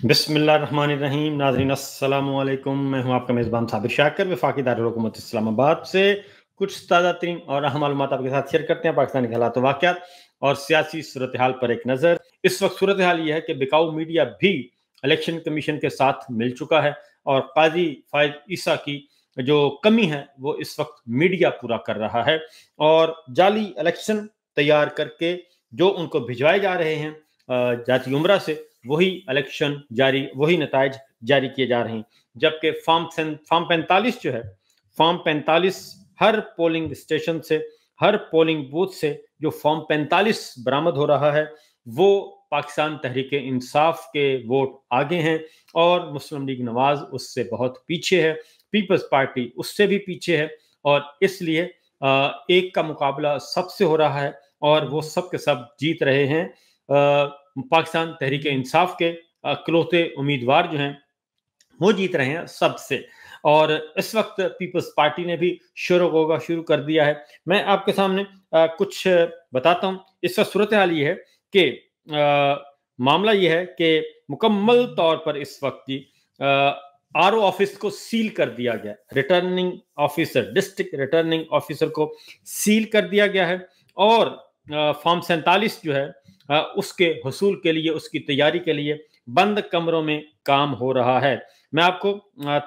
बिस्मिल्लाहिर्रहमानिर्रहीम। नाज़रीन अस्सलाम वालेकुम। मैं हूं आपका मेज़बान साबिर शाकिर वफाकी दारुल हुकूमत इस्लामाबाद से कुछ ताज़ा तरीन और अहम मालूमात आपके साथ शेयर करते हैं। पाकिस्तान के हालात वाक़यात और सियासी सूरत हाल पर एक नज़र। इस वक्त सूरत हाल ये है कि बिकाऊ मीडिया भी इलेक्शन कमीशन के साथ मिल चुका है और काजी फायद ईसा की जो कमी है वो इस वक्त मीडिया पूरा कर रहा है और जाली इलेक्शन तैयार करके जो उनको भिजवाए जा रहे हैं जाती उम्रा से वही नताइज जारी किए जा रहे हैं। जबकि फॉर्म 45 जो है, फॉर्म 45 हर पोलिंग स्टेशन से, हर पोलिंग बूथ से जो फॉर्म 45 बरामद हो रहा है वो पाकिस्तान तहरीक इंसाफ के वोट आगे हैं और मुस्लिम लीग नवाज उससे बहुत पीछे है, पीपल्स पार्टी उससे भी पीछे है और इसलिए एक का मुकाबला सबसे हो रहा है और वो सब के सब जीत रहे हैं। पाकिस्तान तहरीक इंसाफ के इकलौते उम्मीदवार जो हैं वो जीत रहे हैं सबसे। और इस वक्त पीपल्स पार्टी ने भी शोर गोगा शुरू कर दिया है। मैं आपके सामने कुछ बताता हूं। इस वक्त सूरत हाल ये है कि मामला ये है कि मुकम्मल तौर पर इस वक्त की आरओ ऑफिस को सील कर दिया गया। Returning officer, district returning officer को सील कर दिया गया है और फॉर्म 47 जो है उसके हसूल के लिए, उसकी तैयारी के लिए बंद कमरों में काम हो रहा है। मैं आपको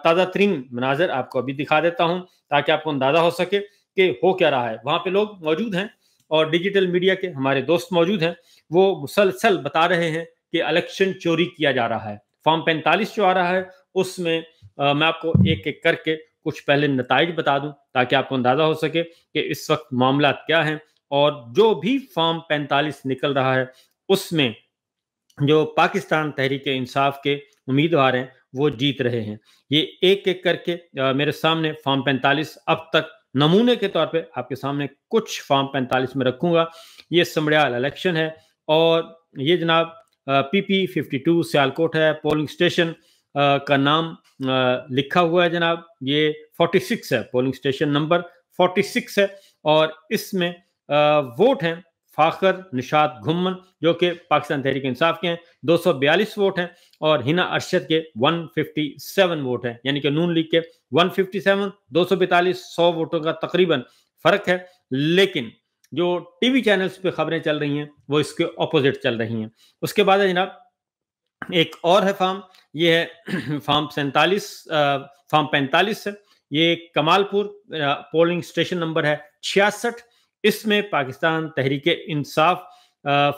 ताज़ा तरीन मनाजर आपको अभी दिखा देता हूं ताकि आपको अंदाजा हो सके कि हो क्या रहा है। वहां पे लोग मौजूद हैं और डिजिटल मीडिया के हमारे दोस्त मौजूद हैं। वो मुसलसल बता रहे हैं कि इलेक्शन चोरी किया जा रहा है। फॉर्म 45 जो आ रहा है उसमें मैं आपको एक एक करके कुछ पहले नताइज बता दूं ताकि आपको अंदाजा हो सके कि इस वक्त मामला क्या है। और जो भी फॉर्म 45 निकल रहा है उसमें जो पाकिस्तान तहरीक इंसाफ के उम्मीदवार हैं वो जीत रहे हैं। ये एक एक करके मेरे सामने फॉर्म 45 अब तक नमूने के तौर पे आपके सामने कुछ फॉर्म 45 में रखूंगा। ये समड़ियाल इलेक्शन है और ये जनाब PP 52 सियालकोट है। पोलिंग स्टेशन का नाम लिखा हुआ है जनाब, ये 46 है, पोलिंग स्टेशन नंबर 46 है और इसमें वोट हैं फाखर निशात घुम्मन जो कि पाकिस्तान तहरीक इंसाफ के हैं, 242 वोट हैं और हिना अरशद के 157 वोट हैं, यानी कि नून लीग के 157, 242, 100 वोटों का तकरीबन फर्क है। लेकिन जो टीवी चैनल्स पे खबरें चल रही हैं वो इसके ऑपोजिट चल रही हैं। उसके बाद है जनाब एक और है फॉर्म, ये है फॉर्म 47, फॉर्म 45 है। ये कमालपुर पोलिंग स्टेशन नंबर है 66। इसमें पाकिस्तान तहरीक इंसाफ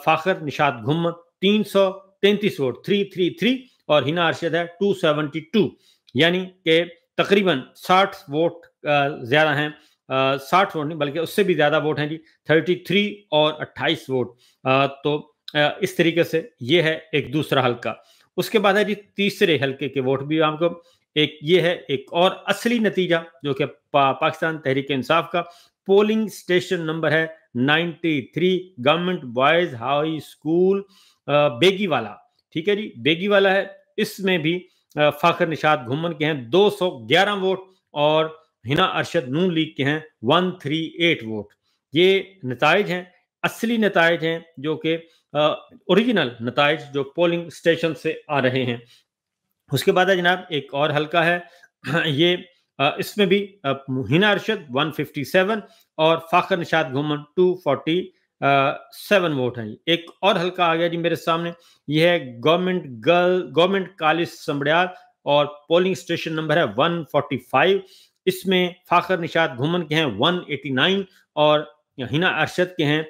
फाखर निशात घुम्मन 333 वोट 333 और हिना अरशद है 272, यानी कि तकरीबन 60 वोट ज्यादा हैं। 60 वोट नहीं बल्कि उससे भी ज्यादा वोट हैं जी, 33 और 28 वोट। तो इस तरीके से ये है एक दूसरा हल्का। उसके बाद है जी तीसरे हल्के के वोट भी आपको एक ये है एक और असली नतीजा जो कि पाकिस्तान तहरीक इंसाफ का पोलिंग स्टेशन नंबर है 93, गवर्नमेंट बॉयज हाई स्कूल बेगीवाला। ठीक है जी, बेगीवाला है। इसमें भी फाखर निशात घुम्मन के हैं 211 वोट और हिना अरशद नून लीग के हैं 138 वोट। ये नताइज हैं, असली नताइज हैं जो कि ओरिजिनल नताइज जो पोलिंग स्टेशन से आ रहे हैं। उसके बाद है जनाब एक और हल्का है ये इसमें भी हिना अरशद 157 और फाखर निशात घुम्मन 247 वोट हैं। एक और हल्का आ गया जी मेरे सामने, यह है गवर्नमेंट कॉलेज समड़ियाल और पोलिंग स्टेशन नंबर है 145। इसमें फाखर निशात घुम्मन के हैं 189 और हिना अरशद के हैं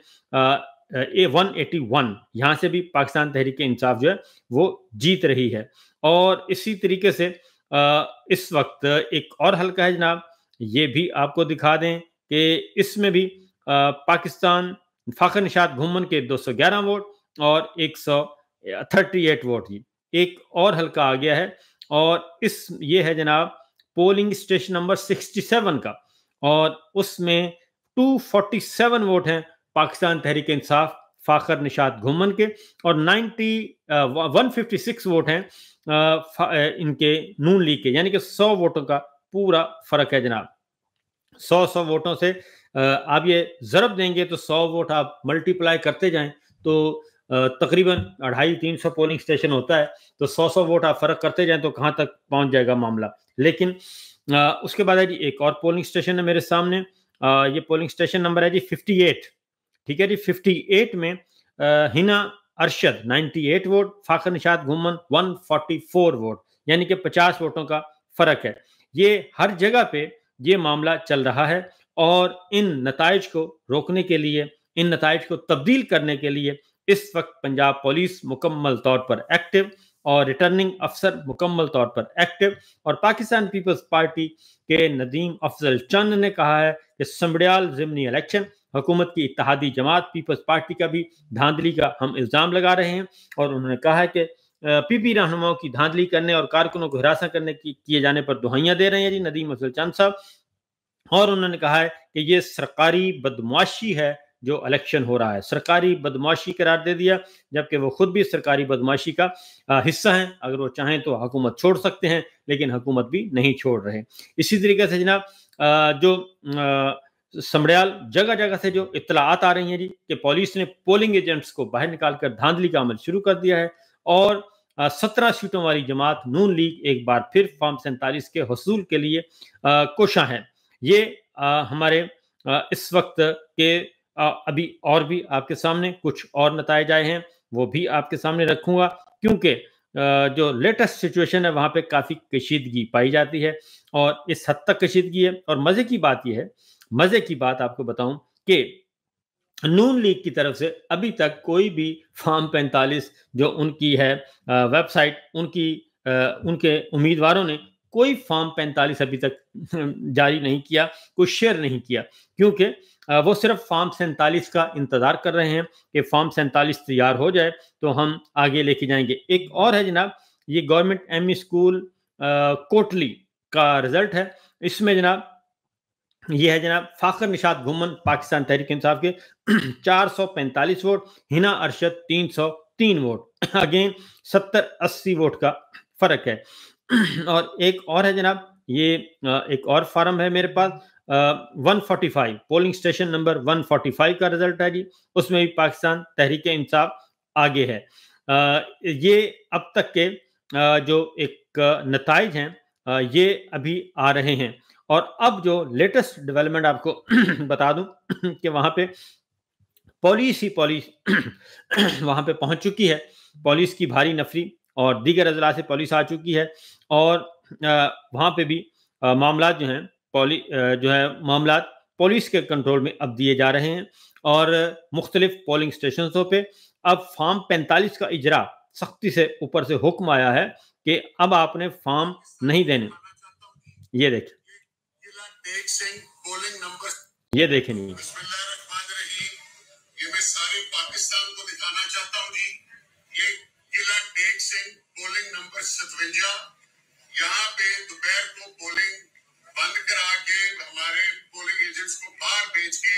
181। यहाँ से भी पाकिस्तान तहरीक इंसाफ जो है वो जीत रही है। और इसी तरीके से इस वक्त एक और हल्का है जनाब, ये भी आपको दिखा दें कि इसमें भी पाकिस्तान फाखर निशात घुम्मन के 211 वोट और 138 वोट ही। एक और हल्का आ गया है और ये है जनाब पोलिंग स्टेशन नंबर 67 का और उसमें 247 वोट हैं पाकिस्तान तहरीक इंसाफ फाखर निशात घुम्मन के और 156 वोट हैं इनके नून लीग के, यानी कि 100 वोटों का पूरा फर्क है जनाब। 100 वोटों से आप ये जरब देंगे तो 100 वोट आप मल्टीप्लाई करते जाएं तो तकरीबन 250-300 पोलिंग स्टेशन होता है, तो 100-100 वोट आप फर्क करते जाएं तो कहाँ तक पहुंच जाएगा मामला। लेकिन उसके बाद है जी एक और पोलिंग स्टेशन है मेरे सामने, ये पोलिंग स्टेशन नंबर है जी 58। ठीक है जी, 58 में हिना अरशद 98 वोट, फाखर निशात घुमन 144 वोट, यानी कि 50 वोटों का फर्क है। ये हर जगह पे ये मामला चल रहा है और इन नताइज को रोकने के लिए, इन नताइज को तब्दील करने के लिए इस वक्त पंजाब पुलिस मुकम्मल तौर पर एक्टिव और रिटर्निंग अफसर मुकम्मल तौर पर एक्टिव। और पाकिस्तान पीपल्स पार्टी के नदीम अफजल चंद ने कहा है कि समड़ियाल ज़िमनी इलेक्शन हुकूमत की इत्तेहादी जमात पीपल्स पार्टी का भी धांधली का हम इल्ज़ाम लगा रहे हैं। और उन्होंने कहा है कि पीपी रहनुमाओं की धांधली करने और कारकुनों को हिरासा करने की किए जाने पर दुहाइयां दे रहे हैं जी नदीम अफजल चंद साहब। और उन्होंने कहा है कि ये सरकारी बदमाशी है जो इलेक्शन हो रहा है, सरकारी बदमाशी करार दे दिया, जबकि वो खुद भी सरकारी बदमाशी का हिस्सा हैं। अगर वो चाहें तो हुकूमत छोड़ सकते हैं, लेकिन हुकूमत भी नहीं छोड़ रहे। इसी तरीके से जनाब जो समड़ियाल जगह जगह से जो इत्तलात आ रही हैं जी कि पुलिस ने पोलिंग एजेंट्स को बाहर निकालकर धांधली का अमल शुरू कर दिया है और 17 सीटों वाली जमात नून लीग एक बार फिर फॉर्म 47 के हसूल के लिए कोशा है। ये हमारे इस वक्त के अभी और भी आपके सामने कुछ और नताइज आए हैं, वो भी आपके सामने रखूंगा, क्योंकि जो लेटेस्ट सिचुएशन है वहां पे काफी कशीदगी पाई जाती है और इस हद तक कशीदगी है। और मजे की बात यह है, मजे की बात आपको बताऊं कि नून लीग की तरफ से अभी तक कोई भी फॉर्म 45 जो उनकी है वेबसाइट, उनके उम्मीदवारों ने कोई फॉर्म 45 अभी तक जारी नहीं किया, कोई शेयर नहीं किया, क्योंकि वो सिर्फ फॉर्म 47 का इंतजार कर रहे हैं कि फॉर्म 47 तैयार हो जाए तो हम आगे लेके जाएंगे। एक और है जनाब, ये गवर्नमेंट एमई स्कूल कोटली का रिजल्ट है। इसमें जनाब ये है जनाब फाखर निशात घुमन पाकिस्तान तहरीक इंसाफ के 445 vote, Hina Arshad 303 vote, again 70-80 vote का फर्क है। और एक और है जनाब, ये एक और फार्म है मेरे पास 145 पोलिंग स्टेशन नंबर 145 का रिजल्ट है जी, उसमें भी पाकिस्तान तहरीक इंसाफ आगे है। ये अब तक के जो एक नताइज हैं ये अभी आ रहे हैं। और अब जो लेटेस्ट डेवलपमेंट आपको बता दूं कि वहां पे पुलिस ही पुलिस वहां पे पहुंच चुकी है, पुलिस की भारी नफरी और दीगर अजला से पुलिस आ चुकी है और वहां पे भी मामला जो हैं मामला पुलिस के कंट्रोल में अब दिए जा रहे हैं। और मुख्तलिफ पोलिंग स्टेशनों पे अब फॉर्म 45 का इजरा सख्ती से ऊपर से हुक्म आया है कि अब आपने फॉर्म नहीं देने। ये देखें, ये देखें, नहीं ये मैं सारे पाकिस्तान को दिखाना चाहता हूँ जी। ये किला टेक सिंह पोलिंग नंबर 57, यहाँ पे दोपहर को पोलिंग बंद करा के हमारे पोलिंग एजेंट्स को बाहर भेज के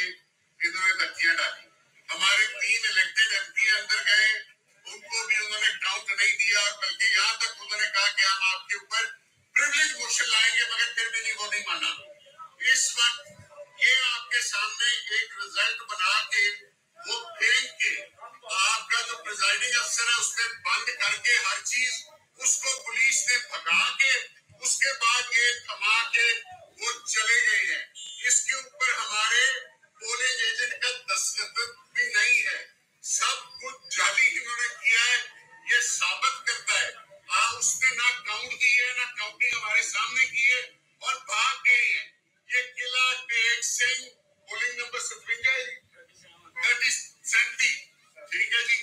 इन्होंने धक्कियां डाली। हमारे 3 इलेक्टेड एमपी अंदर गए, उनको भी उन्होंने काउंट नहीं दिया, बल्कि यहाँ तक उन्होंने कहा कि हम आपके ऊपर प्रिविलेज मोशन लाएंगे, मगर फिर भी नहीं, वो नहीं माना। इस वक्त ये आपके सामने एक रिजल्ट बना के वो फेंक के आपका जो प्रिजाइडिंग अफसर है उसने बंद करके हर चीज उसको पुलिस ने भगा के उसके बाद ये थमा के वो चले गए हैं। इसके ऊपर हमारे पोलिंग एजेंट का दस्तखत भी नहीं है, सब कुछ जाली इन्होंने किया है। ये साबित करता है उसने ना काउंट की है, ना काउंटिंग हमारे सामने की है और भाग गए हैं। ये किला टेक सिंह पोलिंग नंबर 57, ठीक है जी।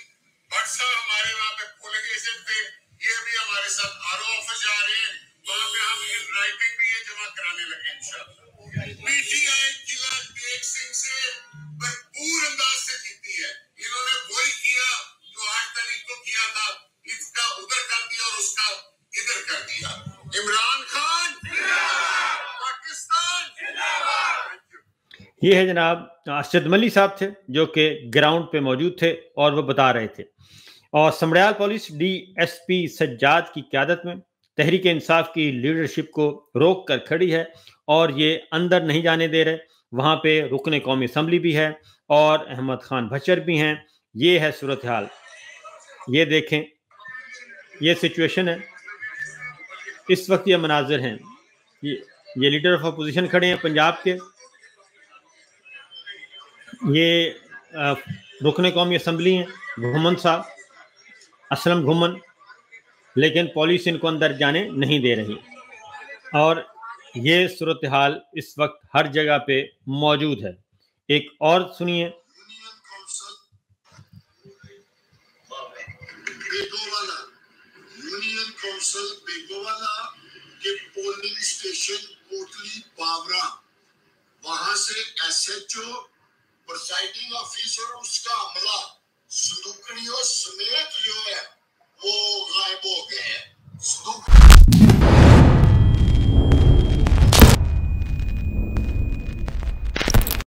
भट्ट साहब हमारे वहाँ पे पोलिंग एजेंट थे, ये भी हमारे साथ आरओ ऑफिस जा रहे हैं, वहाँ पे हम इन राइटिंग भी ये जमा कराने लगे इंशाल्लाह। पीटीआई किला टेक सिंह से भरपूर अंदाज से जीती है। इन्होंने वही किया जो 8 तारीख को किया था, इसका उधर कर दिया और उसका इधर कर दिया। इमरान खान पाकिस्तान। ये है जनाब अरशद मली साहब थे जो कि ग्राउंड पे मौजूद थे और वो बता रहे थे। और समड़ियाल पुलिस डीएसपी सज्जाद की क़यादत में तहरीक इंसाफ की लीडरशिप को रोक कर खड़ी है और ये अंदर नहीं जाने दे रहे। वहाँ पे रुकने कौमी असम्बली भी है और अहमद खान भचर भी हैं। ये है सूरत हाल। ये देखें, ये सिचुएशन है, इस वक्त ये मनाजिर हैं। ये लीडर ऑफ अपोजिशन खड़े हैं पंजाब के, ये रुकने कौमी असम्बली हैं घुमन साहब, असलम घुमन, लेकिन पुलिस इनको अंदर जाने नहीं दे रही। और ये सूरत हाल इस वक्त हर जगह पे मौजूद है। एक और सुनिए। यूनियन काउंसिल बेगोवाला के पोलिंग स्टेशन कोटली बावरा, वहां से एसएचओ, प्रिसाइडिंग ऑफिसर, उसका अमला संदूकड़ियों समेत जो है वो गायब हो गए हैं।